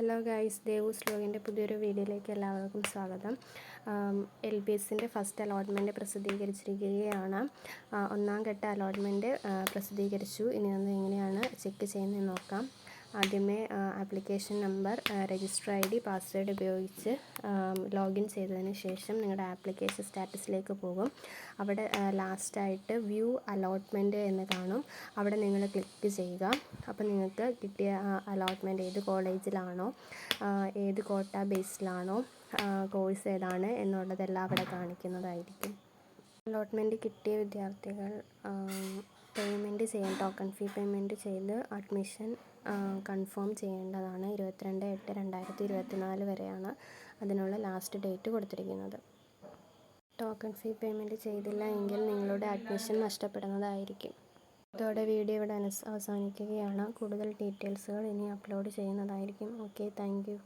Hello guys, ദേവൂസ് വ്ലോഗിൻ്റെ പുതിയൊരു വീഡിയോയിലേക്ക് എല്ലാവർക്കും സ്വാഗതം. LBSൻ്റെ ഫസ്റ്റ് അലോട്ട്മെൻറ്റ് പ്രസിദ്ധീകരിച്ചിരിക്കുകയാണ്. ഒന്നാം ഘട്ട അലോട്ട്മെൻറ്റ് പ്രസിദ്ധീകരിച്ചു. ഇനി അത് എങ്ങനെയാണ് ചെക്ക് ചെയ്യുന്നത് നോക്കാം. ആദ്യമേ application number, register ID, password ഉപയോഗിച്ച് ലോഗിൻ ചെയ്തതിന് ശേഷം നിങ്ങളുടെ ആപ്ലിക്കേഷൻ സ്റ്റാറ്റസിലേക്ക് പോകും. അവിടെ ലാസ്റ്റായിട്ട് വ്യൂ അലോട്ട്മെൻറ്റ് എന്ന് കാണും. അവിടെ നിങ്ങൾ ക്ലിക്ക് ചെയ്യുക. അപ്പോൾ നിങ്ങൾക്ക് കിട്ടിയ അലോട്ട്മെൻറ്റ് ഏത് കോളേജിലാണോ, ഏത് കോട്ട ബേസിലാണോ, കോഴ്സ് ഏതാണ് എന്നുള്ളതെല്ലാം അവിടെ കാണിക്കുന്നതായിരിക്കും. അലോട്ട്മെൻറ്റ് കിട്ടിയ വിദ്യാർത്ഥികൾ പേയ്മെൻറ്റ് ചെയ്യാൻ ടോക്കൺ ഫീ പേയ്മെൻറ്റ് ചെയ്ത് അഡ്മിഷൻ കൺഫേം ചെയ്യേണ്ടതാണ്. 22/8/2024 വരെയാണ് അതിനുള്ള ലാസ്റ്റ് ഡേറ്റ് കൊടുത്തിരിക്കുന്നത്. ടോക്കൺ ഫീ പേയ്മെൻറ്റ് ചെയ്തില്ല എങ്കിൽ നിങ്ങളുടെ അഡ്മിഷൻ നഷ്ടപ്പെടുന്നതായിരിക്കും. ഇതോടെ വീഡിയോ ഇവിടെ അവസാനിക്കുകയാണ്. കൂടുതൽ ഡീറ്റെയിൽസുകൾ ഇനി അപ്ലോഡ് ചെയ്യുന്നതായിരിക്കും. Okay, thank you.